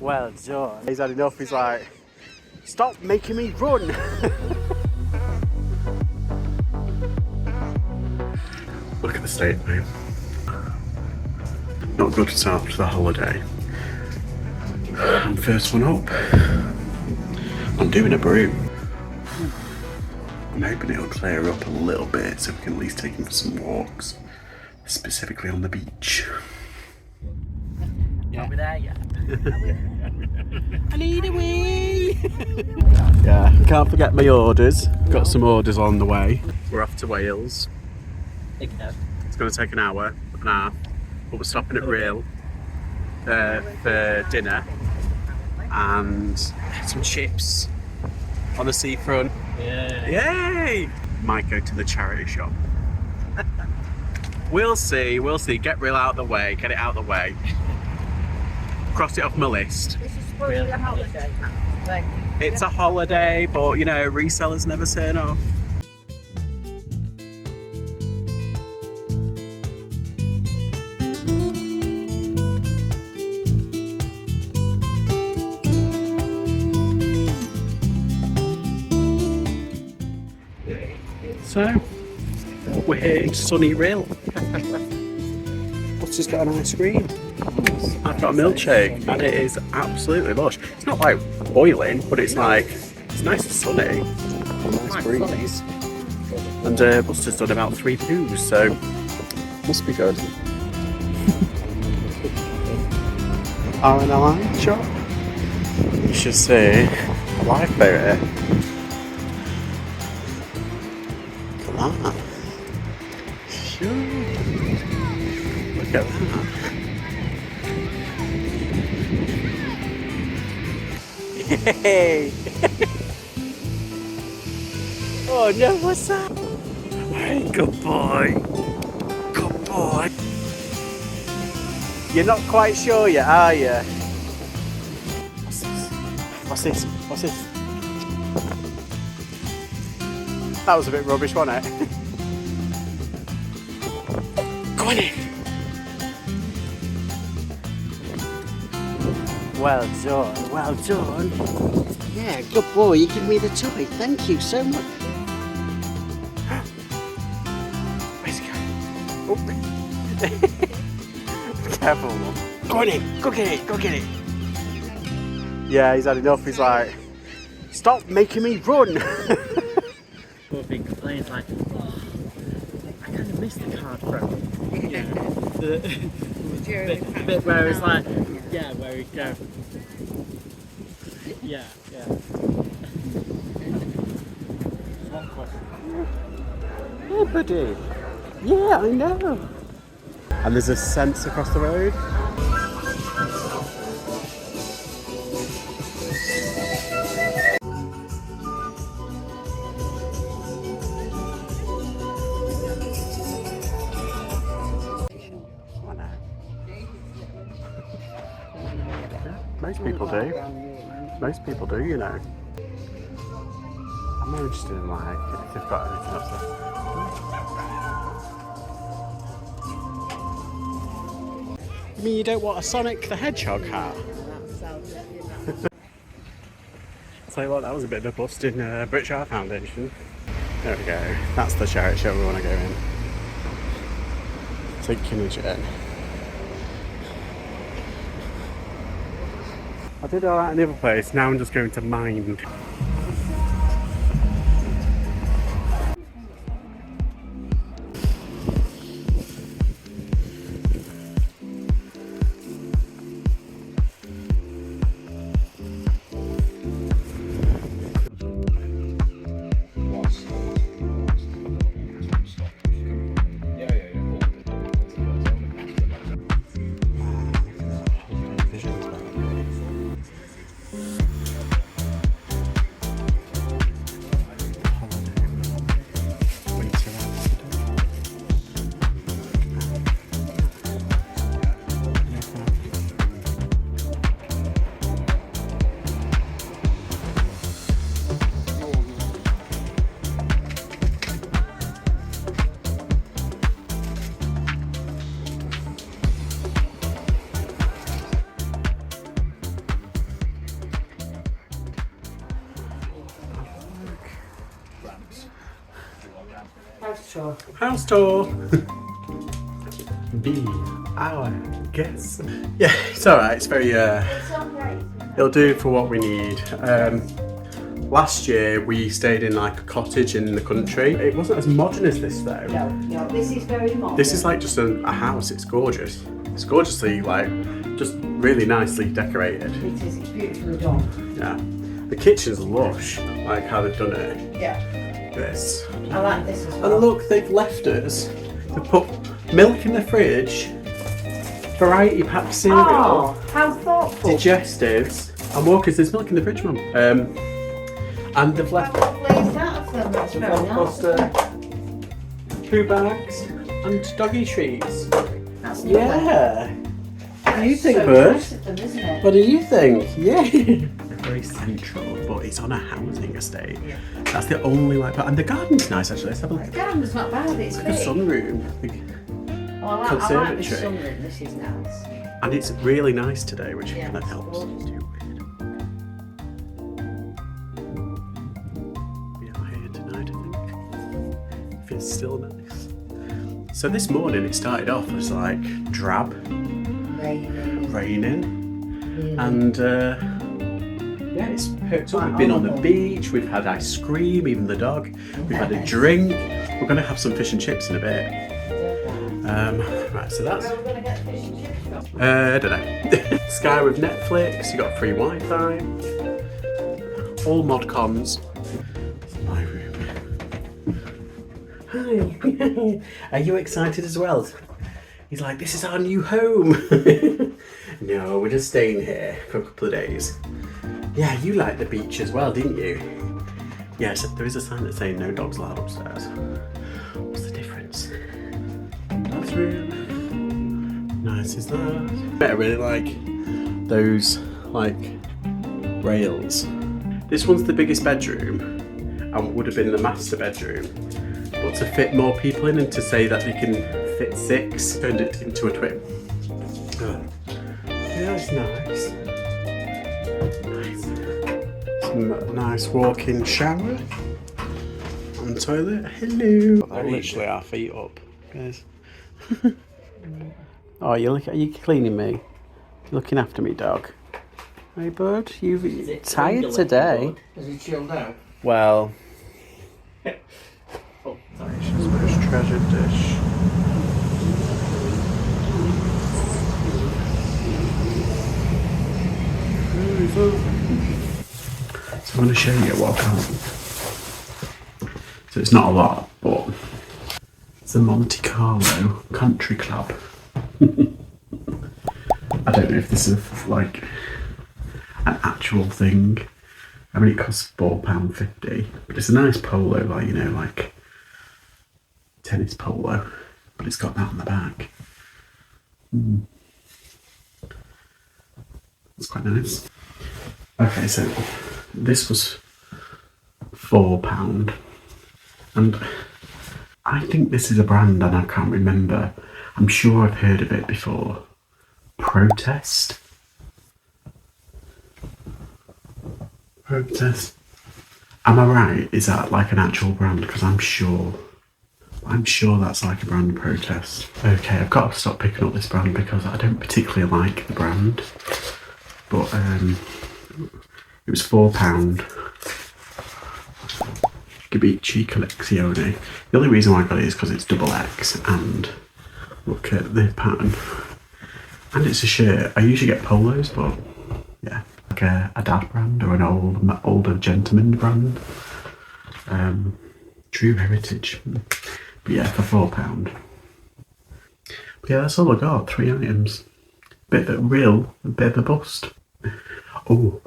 Well done. He's had enough, he's like, stop making me run! Look at the state of me. Not good start to the holiday. I'm first one up. I'm doing a brew. I'm hoping it'll clear up a little bit so we can at least take him for some walks, specifically on the beach. Yeah. Are we there yet? I need a wee! Yeah, can't forget my orders. Got some orders on the way. We're off to Wales. It's going to take an hour and a half, but we're stopping at Rhyl for dinner and some chips on the seafront. Yeah. Yay! Might go to the charity shop. We'll see. Get Rhyl out of the way, get it out of the way. Cross it off my list. This is supposed to be a holiday. It's a holiday, but you know, resellers never turn off. So, we're here in sunny Rhyl. What's just got an ice cream? I've got a milkshake and it is absolutely lush. It's not like boiling, but it's like, it's nice and sunny. A nice breeze. And Buster's done about 3 poos, so must be good. R&L shop. You should see a live boat here. Look at that. Sure. Look at that. Hey! Oh no, what's that? Hey, good boy. Good boy. You're not quite sure yet, are you? What's this? What's this? What's this? That was a bit rubbish, wasn't it? Go on in. Well done, well done. Yeah, good boy, you give me the toy. Thank you so much. Where's he going? Oh. Careful, Mum. Go on in, go get it, go get it. Yeah, he's had enough. He's like, stop making me run. Poor thing complains like, oh, I kind of missed the card from, you know, the bit where it's like, yeah, where we go. Yeah. Oh, buddy. Yeah, I know. And there's a sense across the road. Most people do. Most people do, you know. I'm more interested in like if they've got anything else there. You mean you don't want a Sonic the Hedgehog hat? Tell you what, that was a bit of a bust in British Art Foundation. There we go. That's the charity shop we want to go in. Take your in. I did all that in the other place, now I'm just going to Mind. house tour. House tour. Be our guest. Yeah, it's alright. It's very, It's alright. it'll do for what we need. Last year we stayed in like a cottage in the country. It wasn't as modern as this though. No, this is very modern. This is like just a house. It's gorgeous. It's gorgeously like, just really nicely decorated. It is, it's beautifully done. Yeah. The kitchen's lush, like how they've done it. Yeah. This. I like this as well. And look, they've left us to put milk in the fridge, variety pack cereal, Oh, how thoughtful. digestives, and Walkers. There's milk in the fridge, Mum. And they've left. How lovely is that of them? That's very nice. Poo bags and doggy treats. That's lovely. Yeah. What do you think, So bud? nice of them, isn't it? What do you think? Yeah. Very central, but it's on a housing estate. Yeah. That's the only like. And the garden's nice actually. Let's have a look. The garden's not bad, it's The big. sunroom. Oh, I like this conservatory. sunroom, this is nice. And it's really nice today, which Yeah, kind of it's helps. gorgeous. We are here tonight, I think. Feels still nice. So this morning it started off as like drab, raining, and yeah, it's perked up. We've been on the beach, we've had ice cream, even the dog. We've had a drink. We're going to have some fish and chips in a bit. Right, so that's. Where are we going to get fish and chips from? I don't know. Sky with Netflix, you got free Wi-Fi, all mod cons. It's my room. Hi. Are you excited as well? He's like, this is our new home. No, we're just staying here for a couple of days. Yeah, you liked the beach as well, didn't you? Yes, there is a sign that's saying no dogs allowed upstairs. What's the difference? Bathroom. Nice as that. I really like those like rails. This one's the biggest bedroom and would have been the master bedroom. But to fit more people in and to say that they can fit 6, turned it into a twin. Yeah, it's nice. Some nice walk-in shower and toilet. Hello. Literally our feet up, guys. Oh, are you cleaning me? You're looking after me, dog. Hey, bud, you're tired today. Has he chilled out? Well, Oh, sorry. she's most treasured dish. So I'm going to show you what I've got. So it's not a lot, but it's the Monte Carlo Country Club. I don't know if this is like an actual thing. I mean, it costs £4.50, but it's a nice polo, like, you know, like tennis polo, but it's got that on the back. It's quite nice. Okay, so this was £4, and I think this is a brand, and I can't remember. I'm sure I've heard of it before. Protest. Am I right? Is that like an actual brand? Because I'm sure that's like a brand, Protest. Okay, I've got to stop picking up this brand because I don't particularly like the brand. But it was £4. Gabici Collezione. The only reason why I got it is because it's double X, and look at the pattern. And it's a shirt. I usually get polos, but yeah, like a dad brand or an older gentleman brand. True Heritage. But yeah, for £4. But yeah, that's all I got. 3 items. Bit of a Rhyl, a bit of a bust. Oh,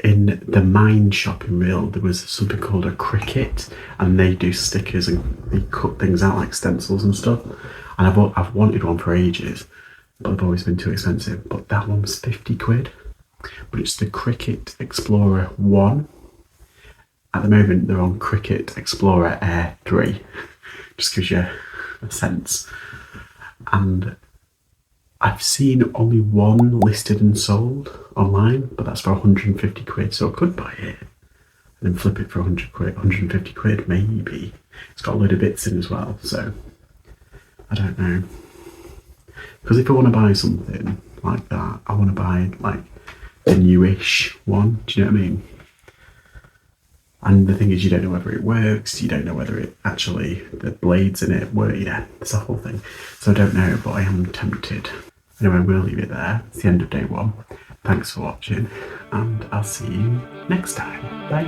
in the Mine shop in Rhyl, there was something called a Cricket, and they do stickers and they cut things out like stencils and stuff. And I've wanted one for ages, but they've always been too expensive. But that one was £50. But it's the Cricket Explorer 1. At the moment, they're on Cricket Explorer Air 3. Just gives you a sense. And I've seen only one listed and sold online, but that's for £150, so I could buy it and then flip it for £100, £150 maybe. It's got a load of bits in as well, so I don't know. Because if I want to buy something like that, I want to buy like a newish one. Do you know what I mean? And the thing is, you don't know whether it works. You don't know whether it actually, the blades in it work. Yeah, it's a whole thing. So I don't know, but I am tempted. Anyway, we'll leave it there. It's the end of day one. Thanks for watching, and I'll see you next time. Bye.